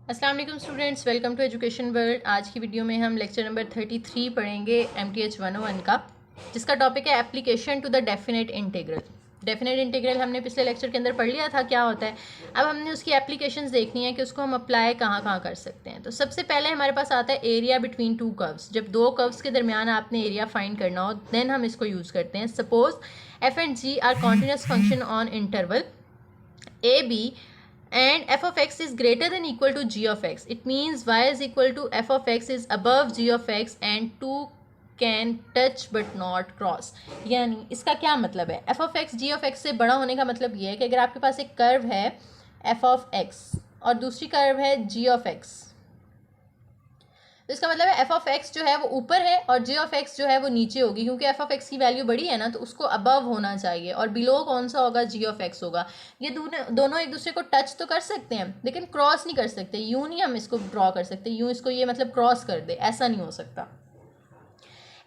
अस्सलाम वालेकुम students, welcome to education world. आज की वीडियो में हम लेक्चर नंबर 33 पढ़ेंगे MTH 101 का, जिसका टॉपिक है application to the definite integral. Definite integral हमने पिछले लेक्चर के अंदर पढ़ लिया था क्या होता है। अब हमने उसकी एप्लीकेशंस देखनी है कि उसको हम अप्लाई कहाँ कहाँ कर सकते हैं। तो सबसे पहले हमारे पास आता है एरिया बिटवीन टू कर्व्स। जब दो कर्व्स के दरमियान आपने एरिया फाइंड करना हो देन हम इसको यूज़ करते हैं। Suppose F and G are continuous function on interval AB and f of x is greater than equal to g of x. It means y is equal to f of x is above g of x and two can touch but not cross. यानी इसका क्या मतलब है? f of x g of x से बड़ा होने का मतलब ये है कि अगर आपके पास एक कर्व है f of x और दूसरी कर्व है g of x, तो इसका मतलब है एफ ऑफ एक्स जो है वो ऊपर है और जी ऑफ एक्स जो है वो नीचे होगी, क्योंकि एफ ऑफ एक्स की वैल्यू बड़ी है ना, तो उसको अबव होना चाहिए और बिलो कौन सा होगा? जी ऑफ एक्स होगा। ये दोनों एक दूसरे को टच तो कर सकते हैं लेकिन क्रॉस नहीं कर सकते। यूं नहीं हम इसको ड्रॉ कर सकते, यूं इसको ये मतलब क्रॉस कर दे, ऐसा नहीं हो सकता।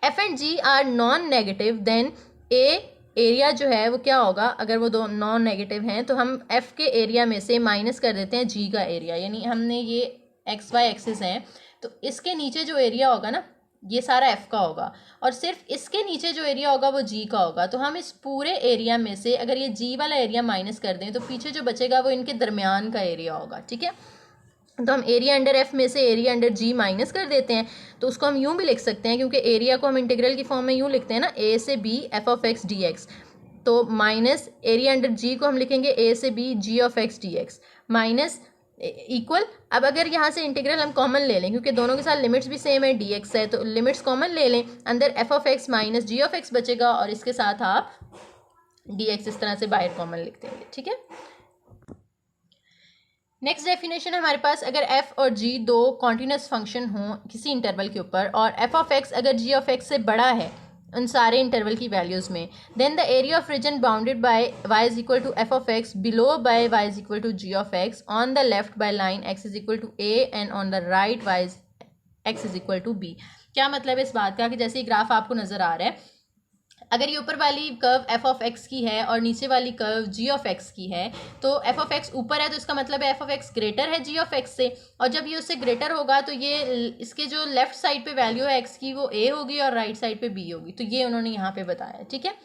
F and G are non negative then a area जो है वो क्या होगा? अगर वो दो नॉन नेगेटिव हैं तो हम एफ के एरिया में से माइनस कर देते हैं जी का एरिया। यानी हमने ये एक्स वाई एक्सिस हैं तो इसके नीचे जो एरिया होगा ना ये सारा एफ का होगा और सिर्फ इसके नीचे जो एरिया होगा वो जी का होगा। तो हम इस पूरे एरिया में से अगर ये जी वाला एरिया माइनस कर दें तो पीछे जो बचेगा वो इनके दरमियान का एरिया होगा। ठीक है, तो हम एरिया अंडर एफ में से एरिया अंडर जी माइनस कर देते हैं। तो उसको हम यूं भी लिख सकते हैं, क्योंकि एरिया को हम इंटीग्रल की फॉर्म में यूं लिखते हैं ना, ए से B F of X D X. तो माइनस एरिया अंडर जी को हम लिखेंगे ए से B G of X D X minus equal. अब अगर यहाँ से इंटीग्रल हम कॉमन ले लें, क्योंकि दोनों के साथ लिमिट्स भी सेम है, डी एक्स है, तो लिमिट्स कॉमन ले लें। अंदर F of X minus G of X बचेगा और इसके साथ आप डी एक्स इस तरह से बाहर कॉमन लिख देंगे। ठीक है, नेक्स्ट डेफिनेशन हमारे पास, अगर f और g दो कॉन्टिन्यूस फंक्शन हों किसी इंटरवल के ऊपर और f ऑफ x अगर g ऑफ x से बड़ा है उन सारे इंटरवल की वैल्यूज़ में, then the area of region bounded by y is equal to f of x, below by y is equal to g of x, on the left by line x is equal to a and on the right x is equal to b। क्या मतलब है इस बात का? कि जैसे ये graph आपको नज़र आ रहा है, अगर ये ऊपर वाली कर्व एफ ऑफ एक्स की है और नीचे वाली कर्व जी ऑफ एक्स की है, तो एफ ऑफ एक्स ऊपर है तो इसका मतलब है एफ ऑफ एक्स ग्रेटर है जी ऑफ एक्स से, और जब ये उससे ग्रेटर होगा तो ये इसके जो लेफ्ट साइड पे वैल्यू है एक्स की वो ए होगी और राइट साइड पे बी होगी। तो ये उन्होंने यहाँ पे बताया। ठीक है,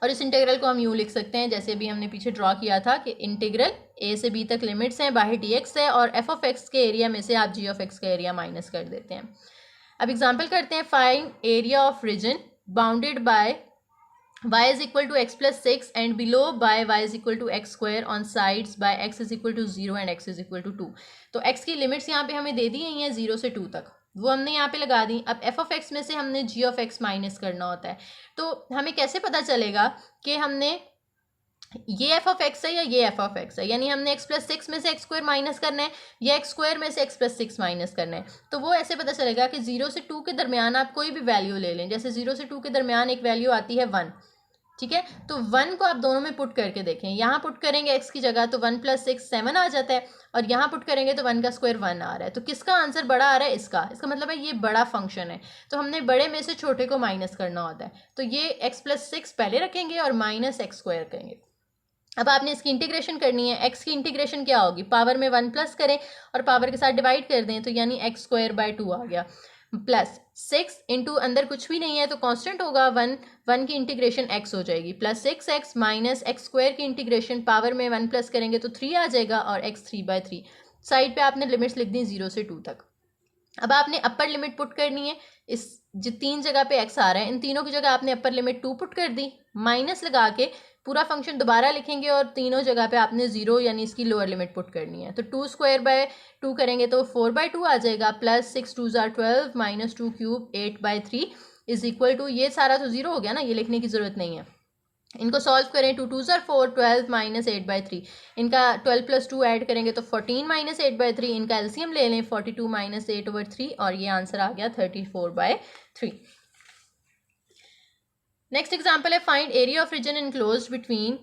और इस इंटीग्रल को हम यूँ लिख सकते हैं जैसे अभी हमने पीछे ड्रॉ किया था कि इंटीग्रल ए से बी तक लिमिट्स हैं, बाहर डी एक्स है और एफ ऑफ एक्स के एरिया में से आप जी ऑफ एक्स का एरिया माइनस कर देते हैं। अब एग्जाम्पल करते हैं, find area of region bounded by y is equal to x plus 6 and below by y is equal to x square on sides by x is equal to 0 and x is equal to 2। तो x की limits यहाँ पे हमें दे दी गई हैं 0 से 2 तक, वो हमने यहाँ पे लगा दी। अब f ऑफ x में से हमने g ऑफ x माइनस करना होता है, तो हमें कैसे पता चलेगा कि हमने ये f ऑफ x है या ये f ऑफ x है? यानी हमने x प्लस 6 में से x स्क्वायर माइनस करना है या x स्क्वायर में से x प्लस 6 माइनस करना है। तो वो ऐसे पता चलेगा कि 0 से 2 के दरमियान आप कोई भी वैल्यू ले लें। जैसे 0 से 2 के दरमियान एक वैल्यू आती है 1। ठीक है, तो 1 को आप दोनों में पुट करके देखें। यहाँ पुट करेंगे x की जगह तो 1 प्लस 6 7 आ जाता है, और यहाँ पुट करेंगे तो 1 का स्क्वायर 1 आ रहा है। तो किसका आंसर बड़ा आ रहा है? इसका मतलब है ये बड़ा फंक्शन है, तो हमने बड़े में से छोटे को माइनस करना होता है। तो ये x प्लस 6 पहले रखेंगे और माइनस एक्स स्क्वायर करेंगे। अब आपने इसकी इंटीग्रेशन करनी है। x की इंटीग्रेशन क्या होगी? पावर में 1 प्लस करें और पावर के साथ डिवाइड कर दें, तो यानी एक्स स्क्वायर बाय 2 आ गया, प्लस 6 इंटू अंदर कुछ भी नहीं है तो कांस्टेंट होगा 1 की इंटीग्रेशन x हो जाएगी, plus 6x minus X square की इंटीग्रेशन पावर में 1 प्लस करेंगे तो 3 आ जाएगा और x 3/3। साइड पे आपने लिमिट्स लिख दी 0 से 2 तक। अब आपने अपर लिमिट पुट करनी है। इस जो 3 जगह पे x आ रहा है इन तीनों की जगह आपने अपर लिमिट 2 पुट कर दी, माइनस लगा के पूरा फंक्शन दोबारा लिखेंगे और तीनों जगह पे आपने 0 यानी इसकी लोअर लिमिट पुट करनी है। तो 2 स्क्वायर बाय 2 करेंगे तो 4/2 आ जाएगा, प्लस 6 2 ज़ार 12 minus 2 cube 8/3 is equal to, ये सारा तो 0 हो गया ना, ये लिखने की ज़रूरत नहीं है। इनको सॉल्व करें, 2 2 ज़ार 4 12 माइनस 8/3, इनका 12 प्लस 2 ऐड करेंगे तो 14 माइनस 8/3, इनका एलसीएम ले लें 42 माइनस 8/3 और ये आंसर आ गया 34/3। नेक्स्ट एग्जाम्पल है, find area of region enclosed between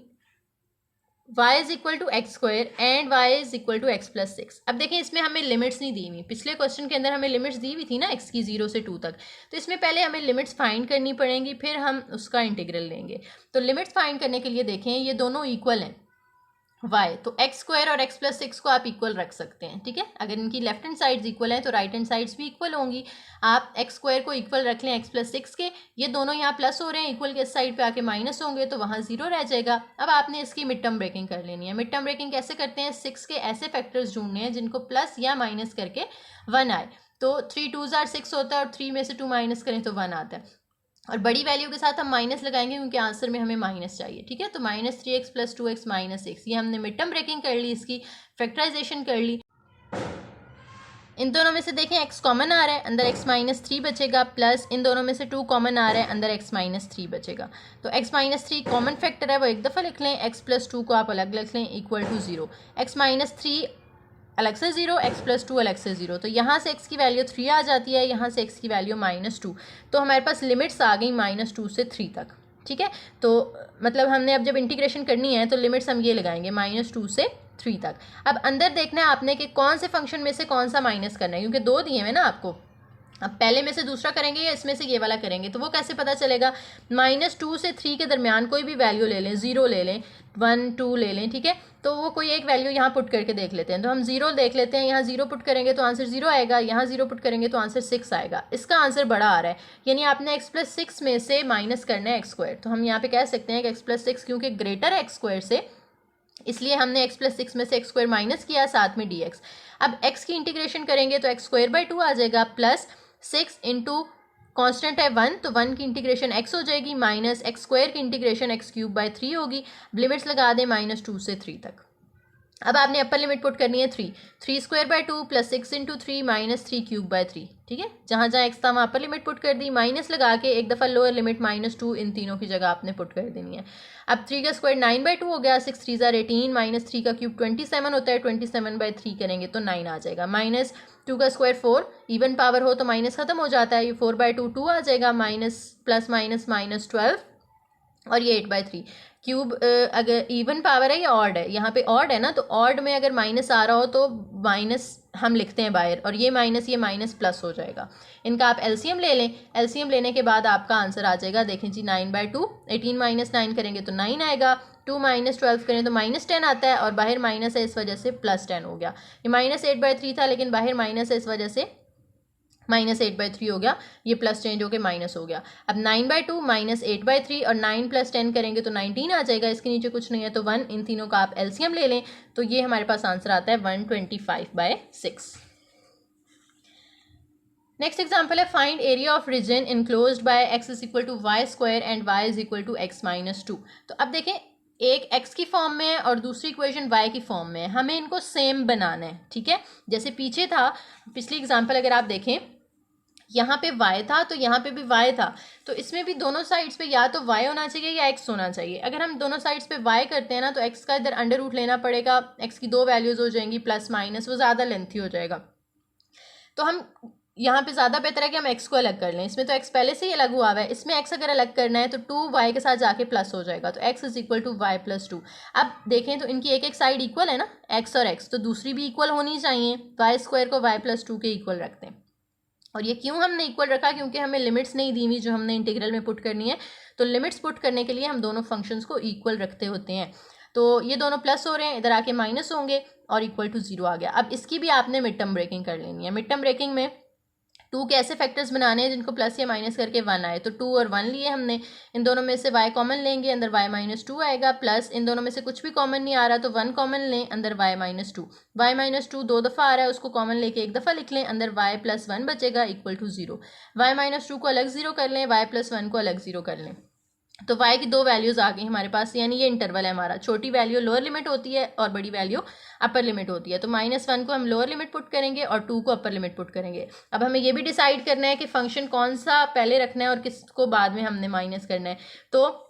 y is equal to x square and y is equal to x plus 6। अब देखें इसमें हमें लिमिट्स नहीं दी हुई, पिछले क्वेश्चन के अंदर हमें लिमिट्स दी हुई थी ना x की 0 से 2 तक, तो इसमें पहले हमें लिमिट्स फाइंड करनी पड़ेंगी फिर हम उसका इंटीग्रल लेंगे। तो लिमिट्स फाइंड करने के लिए देखें ये दोनों इक्वल हैं, y, तो एक्स स्क्वायर और एक्स प्लस सिक्स को आप इक्वल रख सकते हैं, ठीक है। अगर इनकी लेफ्ट हैंड साइड्स इक्वल है तो राइट हैंड साइड्स भी इक्वल होंगी। आप एक्स स्क्वायर को इक्वल रख लें एक्स प्लस सिक्स के, ये दोनों यहाँ प्लस हो रहे हैं, इक्वल के इस साइड पे आके माइनस होंगे तो वहाँ जीरो रह जाएगा। अब आपने इसकी मिड टर्म ब्रेकिंग कर लेनी है। मिड टर्म ब्रेकिंग कैसे करते हैं, सिक्स के ऐसे फैक्टर्स ढूंढने हैं जिनको प्लस या माइनस करके वन आए। तो 3 2s are 6 होता है और 3 में से 2 माइनस करें तो 1 आता है, और बड़ी वैल्यू के साथ हम माइनस लगाएंगे क्योंकि आंसर में हमें माइनस चाहिए, ठीक है। तो -3x + 2x - 6, ये हमने मिड टर्म ब्रेकिंग कर ली, इसकी फैक्टराइजेशन कर ली। इन दोनों में से देखें x कॉमन आ रहा है, अंदर x - 3 बचेगा, प्लस इन दोनों में से 2 कॉमन आ रहा है, अंदर x - 3 बचेगा। तो x - 3 कॉमन फैक्टर है, वो एक दफ़ा लिख लें, x + 2 को आप अलग लिख लें इक्वल टू 0। x - 3 अलग से 0, x + 2 अलग से 0, तो यहाँ से x की वैल्यू 3 आ जाती है, यहाँ से x की वैल्यू -2। तो हमारे पास लिमिट्स आ गई -2 से 3 तक, ठीक है। तो मतलब हमने अब जब इंटीग्रेशन करनी है तो लिमिट्स हम ये लगाएंगे -2 से 3 तक। अब अंदर देखना है आपने कि कौन से फंक्शन में से कौन सा माइनस करना है, क्योंकि 2 दिए हुए ना आपको। अब पहले में से दूसरा करेंगे या इसमें से ये वाला करेंगे, तो वो कैसे पता चलेगा। -2 से 3 के दरमियान कोई भी वैल्यू ले लें, 0 ले लें, 1 2 ले लें, ठीक है। तो वो कोई एक वैल्यू यहाँ पुट करके देख लेते हैं। तो हम 0 देख लेते हैं, यहाँ 0 पुट करेंगे तो आंसर 0 आएगा, यहाँ 0 पुट करेंगे तो आंसर 6 आएगा। इसका आंसर बड़ा आ रहा है, यानी आपने x + 6 में से माइनस करना है x²। तो हम यहाँ पे कह सकते हैं कि x + 6 क्योंकि ग्रेटर है x² से, इसलिए हमने x + 6 में से x² माइनस किया, साथ में dx। अब x की इंटीग्रेशन करेंगे तो x²/2 आ जाएगा, प्लस 6 इंटू कॉन्स्टेंट है 1, तो 1 की इंटीग्रेशन x हो जाएगी, माइनस x² की इंटीग्रेशन x³/3 होगी। लिमिट्स लगा दें -2 से 3 तक। अब आपने अपर लिमिट पुट करनी है 3, 3²/2 प्लस 6 इंटू 3 -3³/3, ठीक है। जहाँ जहाँ x था वहाँ अपर लिमिट पुट कर दी, माइनस लगा के एक दफ़ा लोअर लिमिट -2 इन तीनों की जगह आपने पुट कर देनी है। अब 3 का स्क्वायर 9/2 हो गया, 6 3 18, -3 का क्यूब 27 होता है, 27/3 करेंगे तो 9 आ जाएगा। -2 का स्क्वायर 4, इवन पावर हो तो माइनस खत्म हो जाता है, ये 4/2 2 आ जाएगा, माइनस प्लस माइनस -12, और ये 8/3 क्यूब। अगर इवन पावर है या ऑड है, यहाँ पे ऑड है ना, तो ऑड में अगर माइनस आ रहा हो तो माइनस हम लिखते हैं बाहर, और ये माइनस प्लस हो जाएगा। इनका आप एलसीएम ले लें, एलसीएम लेने के बाद आपका आंसर आ जाएगा, देखें जी 9/2, 18 - 9 करेंगे तो 9 आएगा, 2 - 12 करें तो -10 आता है, और बाहर माइनस है इस वजह से +10 हो गया। ये -8/3 था, लेकिन बाहर माइनस है इस वजह से -8/3 हो गया, ये प्लस चेंज होकर माइनस हो गया। अब 9/2 -8/3 और 9 + 10 करेंगे तो 19 आ जाएगा, इसके नीचे कुछ नहीं है तो 1, इन तीनों का आप एलसीएम ले लें तो ये हमारे पास आंसर आता है 125/6। नेक्स्ट एग्जाम्पल है, find area of region enclosed by x = y² and y = x - 2। तो अब देखें, एक x की फॉर्म में है और दूसरी इक्वेशन y की फॉर्म में है, हमें इनको सेम बनाना है, ठीक है। जैसे पीछे था, पिछली एग्जाम्पल अगर आप देखें, यहाँ पे y था तो यहाँ पे भी y था, तो इसमें भी दोनों साइड्स पे या तो y होना चाहिए या x होना चाहिए। अगर हम दोनों साइड्स पे y करते हैं ना तो x का इधर अंडर रूट लेना पड़ेगा, x की 2 वैल्यूज़ हो जाएंगी प्लस माइनस, वो ज़्यादा लेंथी हो जाएगा। तो हम यहाँ पे ज़्यादा बेहतर है कि हम x को अलग कर लें, इसमें तो x पहले से ही अलग हुआ है, इसमें x अगर अलग करना है तो 2y के साथ जाके प्लस हो जाएगा, तो x = y + 2। अब देखें तो इनकी एक एक साइड इक्वल है ना, x और x, तो दूसरी भी इक्वल होनी चाहिए, y² को y + 2 के इक्वल रखते हैं। और ये क्यों हमने इक्वल रखा, क्योंकि हमें लिमिट्स नहीं दी हुई जो हमने इंटीग्रल में पुट करनी है, तो लिमिट्स पुट करने के लिए हम दोनों फंक्शंस को इक्वल रखते होते हैं। तो ये दोनों प्लस हो रहे हैं, इधर आके माइनस होंगे और इक्वल टू 0 आ गया। अब इसकी भी आपने मिड टर्म ब्रेकिंग कर लेनी है। मिड टर्म ब्रेकिंग में 2 के ऐसे फैक्टर्स बनाने हैं जिनको प्लस या माइनस करके 1 आए, तो 2 और 1 लिए हमने, इन दोनों में से y कॉमन लेंगे, अंदर y - 2 आएगा, प्लस इन दोनों में से कुछ भी कॉमन नहीं आ रहा तो 1 कॉमन लें, अंदर y - 2, y - 2 2 दफ़ा आ रहा है, उसको कॉमन लेके एक दफ़ा लिख लें, अंदर y + 1 बचेगा इक्वल टू 0। y - 2 को अलग 0 कर लें, y + 1 को अलग 0 कर लें, तो y की 2 वैल्यूज़ आ गई हमारे पास, यानी ये इंटरवल है हमारा, छोटी वैल्यू लोअर लिमिट होती है और बड़ी वैल्यू अपर लिमिट होती है। तो -1 को हम लोअर लिमिट पुट करेंगे और 2 को अपर लिमिट पुट करेंगे। अब हमें ये भी डिसाइड करना है कि फंक्शन कौन सा पहले रखना है और किसको बाद में हमने माइनस करना है। तो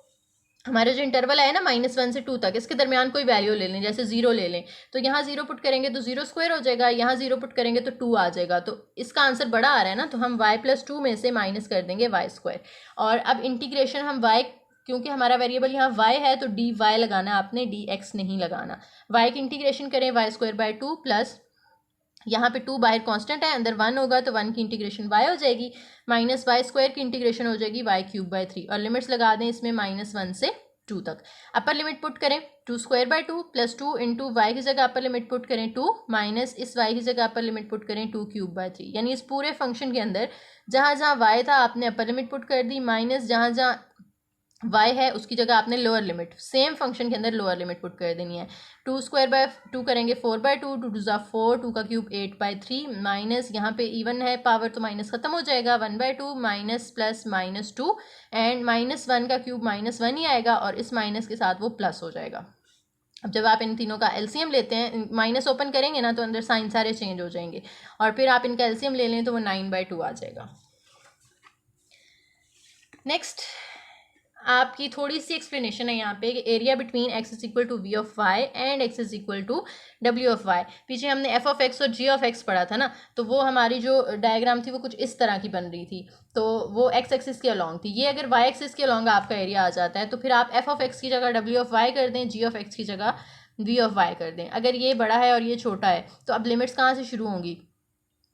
हमारा जो इंटरवल है ना -1 से 2 तक, इसके दरमियान कोई वैल्यू ले लें, जैसे 0 ले लें, तो यहाँ 0 पुट करेंगे तो 0² हो जाएगा, यहाँ 0 पुट करेंगे तो 2 आ जाएगा। तो इसका आंसर बड़ा आ रहा है ना, तो हम y + 2 में से माइनस कर देंगे y²। और अब इंटीग्रेशन हम y, क्योंकि हमारा वेरिएबल यहाँ y है तो dy लगाना, आपने dx नहीं लगाना। y की इंटीग्रेशन करें y²/2 प्लस यहाँ पे 2 बाहर कांस्टेंट है, अंदर 1 होगा तो 1 की इंटीग्रेशन y हो जाएगी, माइनस y² की इंटीग्रेशन हो जाएगी y³/3, और लिमिट्स लगा दें इसमें -1 से 2 तक। अपर लिमिट पुट करें 2² प्लस 2 इंटू वाई की जगह अपर लिमिट पुट करें 2 माइनस इस वाई की जगह अपर लिमिट पुट करें 2³ यानी इस पूरे फंक्शन के अंदर जहाँ जहाँ वाई था आपने अपर लिमिट पुट कर दी, माइनस जहाँ जहाँ y है उसकी जगह आपने लोअर लिमिट सेम फंक्शन के अंदर लोअर लिमिट पुट कर देनी है। 2² करेंगे 4/2, 2 2 ज़ा 4, 2 का क्यूब 8/3 माइनस यहाँ पे इवन है पावर तो माइनस खत्म हो जाएगा 1/2 माइनस प्लस -2 एंड -1 का क्यूब -1 ही आएगा और इस माइनस के साथ वो प्लस हो जाएगा। अब जब आप इन तीनों का एलसीएम लेते हैं, माइनस ओपन करेंगे ना तो अंदर साइन सारे चेंज हो जाएंगे और फिर आप इनका एलसीएम ले लें तो वो 9/2 आ जाएगा। नेक्स्ट आपकी थोड़ी सी एक्सप्लेनेशन है यहाँ पे कि area between x is equal to V of Y and x is equal to w of Y. पीछे हमने f ऑफ x और g ऑफ x पढ़ा था ना, तो वो हमारी जो डायग्राम थी वो कुछ इस तरह की बन रही थी, तो वो x एक्सिस के अलॉन्ग थी। ये अगर y एक्सिस के अलॉन्ग आपका एरिया आ जाता है तो फिर आप f ऑफ x की जगह w ऑफ वाई कर दें, g ऑफ x की जगह v ऑफ वाई कर दें। अगर ये बड़ा है और ये छोटा है तो अब लिमिट्स कहाँ से शुरू होंगी?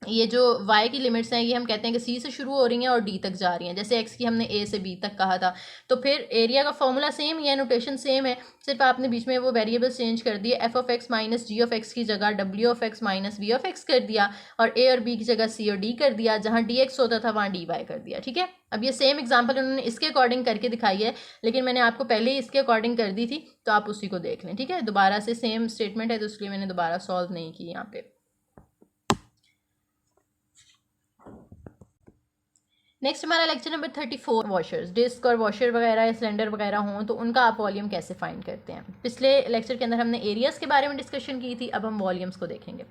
ये जो y की लिमिट्स हैं ये हम कहते हैं कि c से शुरू हो रही हैं और d तक जा रही हैं। जैसे x की हमने a से b तक कहा था, तो फिर एरिया का फॉर्मूला सेम ही है, नोटेशन सेम है, सिर्फ आपने बीच में वो वेरिएबल्स चेंज कर दिए। f of x minus g of x की जगह w of x minus v of x कर दिया और a और b की जगह c और d कर दिया, जहाँ dx होता था वहाँ dy कर दिया। ठीक है, अब ये सेम एग्जाम्पल उन्होंने इसके अकॉर्डिंग करके दिखाई है, लेकिन मैंने आपको पहले ही इसके अकॉर्डिंग कर दी थी तो आप उसी को देख लें। ठीक है, दोबारा से सेम स्टेटमेंट है तो इसलिए मैंने दोबारा सॉल्व नहीं की यहाँ पे। नेक्स्ट हमारा लेक्चर नंबर 34, वॉशर्स, डिस्क और वॉशर वगैरह या सिलेंडर वगैरह हों तो उनका आप वॉल्यूम कैसे फाइंड करते हैं। पिछले लेक्चर के अंदर हमने एरियाज के बारे में डिस्कशन की थी, अब हम वॉल्यूम्स को देखेंगे।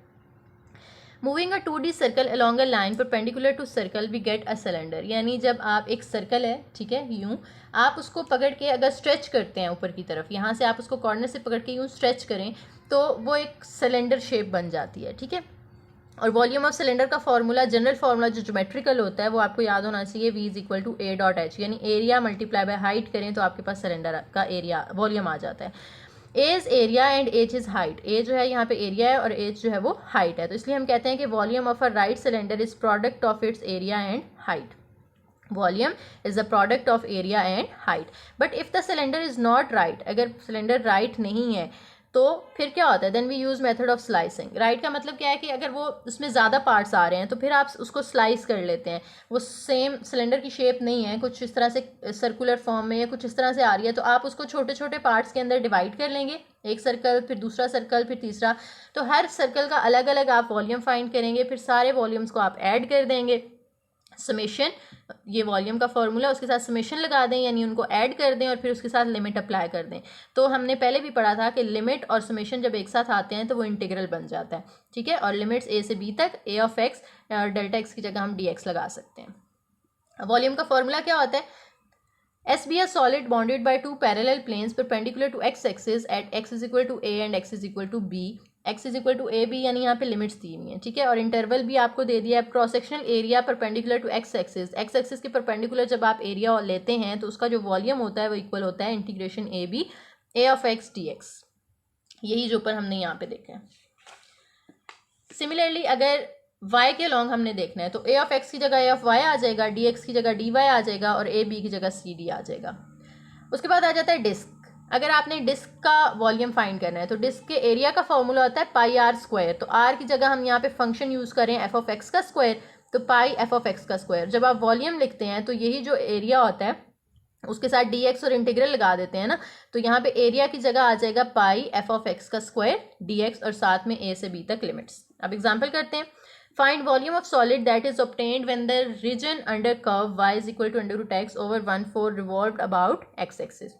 Moving a 2D circle along a line perpendicular to circle we get a cylinder. यानी जब आप एक सर्कल है, ठीक है, यूँ आप उसको पकड़ के अगर स्ट्रेच करते हैं ऊपर की तरफ, यहाँ से आप उसको कॉर्नर से पकड़ के यूँ स्ट्रेच करें तो वो एक सिलेंडर शेप बन जाती है। ठीक है, और वॉल्यूम ऑफ सिलेंडर का फॉर्मूला, जनरल फार्मूला जो ज्योमेट्रिकल होता है वो आपको याद होना चाहिए, v is equal to a dot H, यानी एरिया मल्टीप्लाई बाय हाइट करें तो आपके पास सिलेंडर का एरिया वॉल्यूम आ जाता है। a is area and h is height. a जो है यहाँ पे एरिया है और h जो है वो हाइट है, तो इसलिए हम कहते हैं कि volume of a right cylinder is product of its area and height. Volume is the product of area and height. But if the cylinder is not right, अगर सिलेंडर राइट नहीं है तो फिर क्या होता है, then we use method of slicing. Right का मतलब क्या है कि अगर वो उसमें ज़्यादा पार्ट्स आ रहे हैं तो फिर आप उसको स्लाइस कर लेते हैं, वो सेम सिलेंडर की शेप नहीं है, कुछ इस तरह से सर्कुलर फॉर्म में या कुछ इस तरह से आ रही है, तो आप उसको छोटे छोटे पार्ट्स के अंदर डिवाइड कर लेंगे, एक सर्कल फिर दूसरा सर्कल फिर तीसरा, तो हर सर्कल का अलग अलग आप वॉल्यूम फाइंड करेंगे, फिर सारे वॉल्यूम्स को आप ऐड कर देंगे। समेशन, ये वॉल्यूम का फॉर्मूला, उसके साथ समेशन लगा दें, यानी उनको ऐड कर दें और फिर उसके साथ लिमिट अप्लाई कर दें। तो हमने पहले भी पढ़ा था कि लिमिट और समेशन जब एक साथ आते हैं तो वो इंटीग्रल बन जाता है। ठीक है, और लिमिट्स a से b तक a ऑफ x और डेल्टा x की जगह हम dx लगा सकते हैं। वॉल्यूम का फॉर्मूला क्या होता है, S be a solid bonded by two parallel planes perpendicular to x axis at x is equal to a and x is equal to b, x is equal to a b, यानी यहाँ पे limits दी हुई हैं। ठीक है, और interval भी आपको दे दिया है। Cross sectional area perpendicular to x axis, x axis के परपेंडिकुलर जब आप एरिया लेते हैं तो उसका जो वॉल्यूम होता है वो इक्वल होता है integration a b a of x dx, यही जो ऊपर हमने यहाँ पे देखा है। सिमिलरली अगर y के लॉन्ग हमने देखना है तो a ऑफ x की जगह a ऑफ y आ जाएगा, dx की जगह dy आ जाएगा और a b की जगह c d आ जाएगा। उसके बाद आ जाता है डिस्क। अगर आपने डिस्क का वॉल्यूम फाइंड करना है तो डिस्क के एरिया का फॉर्मूला होता है पाई आर स्क्वायर, तो आर की जगह हम यहाँ पे फंक्शन यूज़ करें एफ ऑफ एक्स का स्क्वायर, तो पाई एफ ऑफ एक्स का स्क्वायर। जब आप वॉल्यूम लिखते हैं तो यही जो एरिया होता है उसके साथ डी एक्स और इंटीग्रल लगा देते हैं ना, तो यहाँ पे एरिया की जगह आ जाएगा पाई एफ ऑफ एक्स का स्क्वायर डी एक्स और साथ में ए से बी तक लिमिट्स। अब एग्जाम्पल करते हैं। Find volume of solid that is obtained when the region under curve y is equal to under root x over 1/4 revolved about x axis।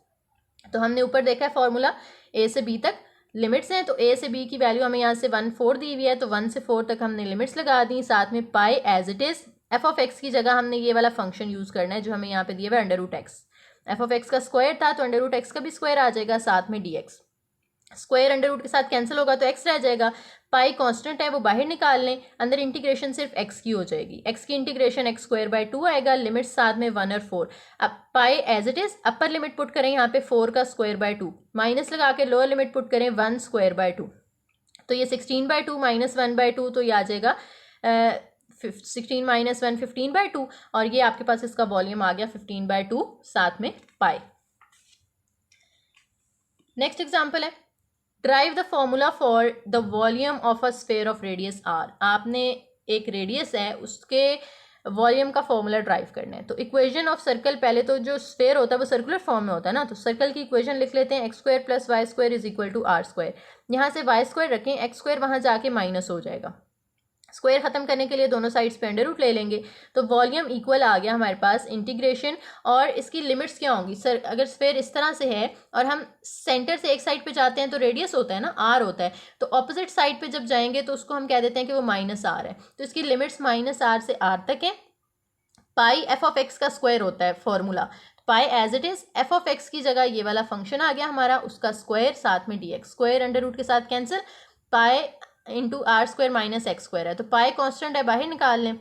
तो हमने ऊपर देखा है फॉर्मूला, a से b तक लिमिट्स हैं, तो a से b की वैल्यू हमें यहाँ से 1/4 दी हुई है, तो 1 से 4 तक हमने लिमिट्स लगा दी, साथ में pi as it is F of x की जगह हमने ये वाला फंक्शन यूज़ करना है जो हमें यहाँ पे दिया हुआ है under root X. F of x का स्क्वायर था तो अंडर रूट एक्स का भी स्क्वायर आ जाएगा, साथ में D X. Square under root के साथ कैंसिल होगा तो x रह जाएगा, पाई कांस्टेंट है वो बाहर निकाल लें, अंदर इंटीग्रेशन सिर्फ x की हो जाएगी, x की इंटीग्रेशन x स्क्वायर बाय 2 आएगा, लिमिट साथ में 1 और 4। अब pi as it is upper limit put करें यहाँ पे 4 का स्क्वायर बाय 2, माइनस लगा के लोअर लिमिट पुट करें 1 स्क्वायर बाय 2, तो ये 16/2 माइनस 1/2, तो ये आ जाएगा 16 माइनस 1 15/2, और ये आपके पास इसका वॉल्यूम आ गया 15/2 साथ में पाई। नेक्स्ट एग्जाम्पल है, drive the formula for the volume of a sphere of radius R. आपने एक रेडियस है उसके वॉल्यूम का फॉर्मूला ड्राइव करना है। तो इक्वेशन ऑफ सर्कल, पहले तो जो स्फेयर होता है वो सर्कुलर फॉर्म में होता है ना, तो सर्कल की इक्वेशन लिख लेते हैं, X square plus Y square is equal to R square. यहाँ से वाई स्क्वायर रखें, एक्स स्क्वायर वहाँ जाके माइनस हो जाएगा। स्क्वायर खत्म करने के लिए दोनों साइड्स पे अंडर रूट ले लेंगे, तो वॉल्यूम इक्वल आ गया हमारे पास इंटीग्रेशन। और इसकी लिमिट्स क्या होंगी सर, अगर स्फेयर इस तरह से है और हम सेंटर से एक साइड पे जाते हैं तो रेडियस होता है ना, आर होता है, तो ऑपोजिट साइड पे जब जाएंगे तो उसको हम कह देते हैं कि वो माइनस आर है। तो इसकी लिमिट्स माइनस आर से आर तक है। पाई एफ ऑफ एक्स का स्क्वायर होता है formula, pi as it is, F of x की जगह ये वाला फंक्शन आ गया हमारा, उसका स्क्वायर साथ में D X, square under root के साथ cancel, pi into R square minus X square है, तो पाई कांस्टेंट है, बाहर निकाल लें,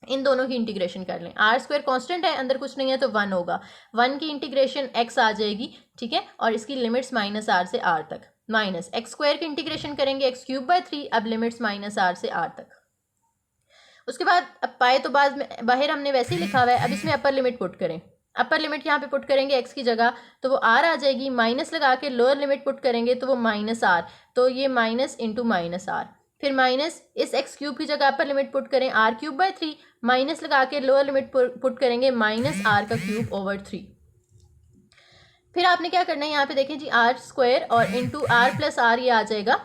इन दोनों की इंटीग्रेशन कर लें। आर स्क्वायर कांस्टेंट है, अंदर कुछ नहीं है तो 1 होगा, 1 की इंटीग्रेशन एक्स आ जाएगी, ठीक है, और इसकी लिमिट्स माइनस आर से आर तक, माइनस एक्स स्क्वायर की इंटीग्रेशन करेंगे एक्स क्यूब बाय 3, अब लिमिट्स माइनस आर से आर तक। उसके बाद अब पाए तो बाद में बाहर हमने वैसे ही लिखा हुआ है, अब इसमें अपर लिमिट पुट करें, अपर लिमिट यहाँ पे पुट करेंगे एक्स की जगह तो वो आर आ जाएगी, माइनस लगा के लोअर लिमिट पुट करेंगे तो वो माइनस आर, तो ये माइनस इंटू माइनस आर, फिर माइनस इस एक्स क्यूब की जगह अपर लिमिट पुट करें आर क्यूब बाय 3, माइनस लगा के लोअर लिमिट पुट करेंगे माइनस आर का क्यूब ओवर 3। फिर आपने क्या करना है, यहाँ पे देखें जी, आर स्क्वायर और इंटू आर प्लस आर ये आ जाएगा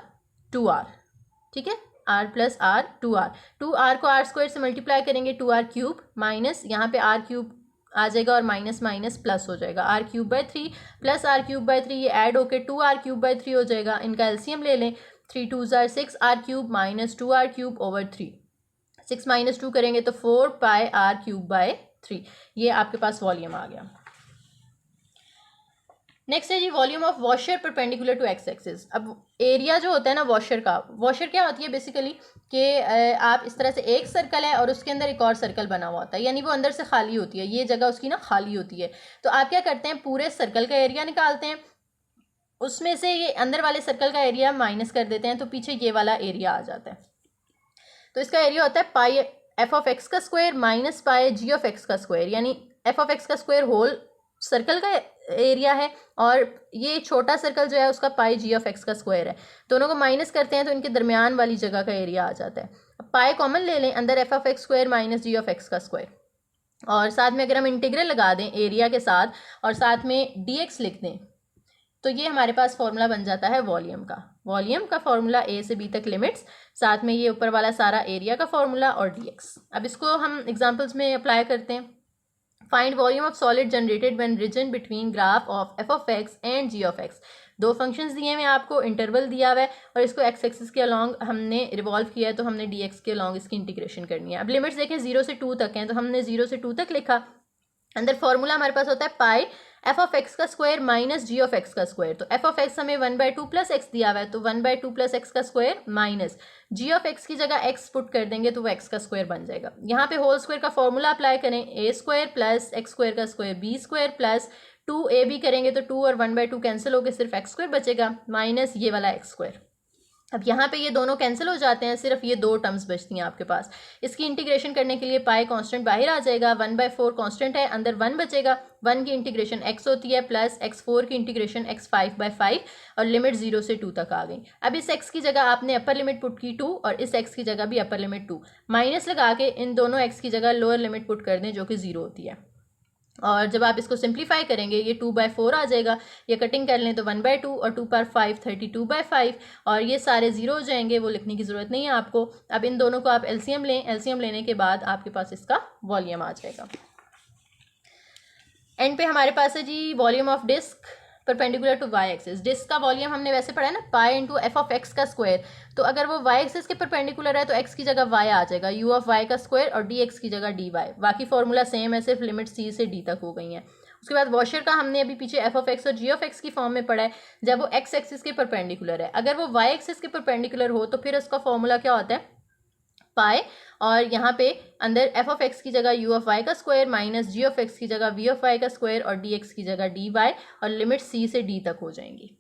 2r, ठीक है, are plus are 2r, 2r को आर स्क्वायर से मल्टीप्लाई करेंगे 2r क्यूब, माइनस यहाँ पे आर क्यूब आ जाएगा और माइनस माइनस प्लस हो जाएगा, R cube by 3 plus R cube by 3 ये ऐड होके 2r क्यूब बाय 3 हो जाएगा, इनका एलसीएम ले लें, 3 2 जार 6 R cube minus 2r cube over 3, 6 minus 2 करेंगे तो 4 पाई आर क्यूब बाय 3, ये आपके पास वॉल्यूम आ गया। नेक्स्ट है जी volume of washer perpendicular to x axis. अब एरिया जो होता है ना वॉशर का, वॉशर क्या होती है बेसिकली कि आप इस तरह से एक सर्कल है और उसके अंदर एक और सर्कल बना हुआ होता है, यानी वो अंदर से खाली होती है, ये जगह उसकी ना खाली होती है, तो आप क्या करते हैं पूरे सर्कल का एरिया निकालते हैं, उसमें से ये अंदर वाले सर्कल का एरिया माइनस कर देते हैं तो पीछे ये वाला एरिया आ जाता है। तो इसका एरिया होता है पाई एफ ऑफ एक्स का square minus pi G of x का स्क्वायर, यानी एफ ऑफ एक्स का स्क्वायर होल सर्कल का एरिया है और ये छोटा सर्कल जो है उसका पाई जी ऑफ एक्स का स्क्वायर है, दोनों को माइनस करते हैं तो इनके दरमियान वाली जगह का एरिया आ जाता है। अब पाई कॉमन ले लें, अंदर F of X square minus G of x का स्क्वायर, और साथ में अगर हम इंटीग्रल लगा दें एरिया के साथ और साथ में डी एक्स लिख दें तो ये हमारे पास फॉर्मूला बन जाता है वॉल्यूम का। वॉल्यूम का फॉर्मूला ए से बी तक लिमिट्स, साथ में ये ऊपर वाला सारा एरिया का फॉर्मूला और डी एक्स। अब इसको हम एग्जाम्पल्स में अप्लाई करते हैं। Find volume of solid generated when region between graph of F of X and G of X. दो फंक्शंस दिए हुए आपको, इंटरवल दिया हुआ है और इसको एक्स एक्सिस के अलॉन्ग हमने रिवॉल्व किया है तो हमने डी एक्स के अलॉन्ग इसकी इंटीग्रेशन करनी है। अब लिमिट्स देखें 0 से 2 तक हैं तो हमने 0 से 2 तक लिखा। अंदर फॉर्मूला हमारे पास होता है पाई एफ ऑफ एक्स का square minus G of x का स्क्वायर, तो एफ ऑफ एक्स हमें 1/2 प्लस एक्स दिया हुआ है तो 1/2 प्लस एक्स का square minus G of x की जगह एक्स पुट कर देंगे तो वो एक्स का स्क्वायर बन जाएगा। यहाँ पे होल स्क्वायर का फॉर्मूला अप्लाई करें, A square plus X square का square B square plus 2ab करेंगे तो 2 और 1/2 कैंसिल होकर सिर्फ एक्स स्क्वायर बचेगा माइनस ये वाला एक्स स्क्वायर। अब यहाँ पे ये दोनों कैंसिल हो जाते हैं, सिर्फ ये दो टर्म्स बचती हैं आपके पास। इसकी इंटीग्रेशन करने के लिए पाई कांस्टेंट बाहर आ जाएगा, 1/4 कांस्टेंट है, अंदर 1 बचेगा, 1 की इंटीग्रेशन x होती है प्लस x4 की इंटीग्रेशन x 5/5 और लिमिट 0 से 2 तक आ गई। अब इस x की जगह आपने अपर लिमिट पुट की 2 और इस x की जगह भी अपर लिमिट 2, माइनस लगा के इन दोनों x की जगह लोअर लिमिट पुट कर दें जो कि 0 होती है। और जब आप इसको सिंप्लीफाई करेंगे ये 2/4 आ जाएगा, ये कटिंग कर लें तो 1/2 और 2 पर 5 32/5 और ये सारे 0 हो जाएंगे, वो लिखने की ज़रूरत नहीं है आपको। अब इन दोनों को आप एलसीएम लें, एलसीएम लेने के बाद आपके पास इसका वॉल्यूम आ जाएगा। एंड पे हमारे पास है जी volume of disc perpendicular to y axis. Disc का वॉल्यूम हमने वैसे पढ़ा है ना, pi into f of x का स्क्वायर, तो अगर वो वाई एक्सिस के परपेंडिकुलर है तो एक्स की जगह वाई आ जाएगा, यू ऑफ वाई का स्क्वायर और डी एक्स की जगह डी वाई। बाकी फॉर्मूला सेम है, सिर्फ लिमिट सी से डी तक हो गई हैं। उसके बाद वॉशर का हमने अभी पीछे एफ ऑफ एक्स और जी ऑफ एक्स की फॉर्म में पढ़ा है, जब वो एक्स एक्सिस के परपेंडिकुलर है। अगर वो वाई एक्सिस के परपेंडिकुलर हो तो फिर उसका फॉर्मूला क्या होता है, पाई और यहाँ पे अंदर एफ ऑफ एक्स की जगह यू ऑफ वाई का square minus G of x की जगह वी ऑफ वाई का स्क्वायर और डी एक्स की जगह डी वाई और लिमिट सी से डी तक हो जाएंगी।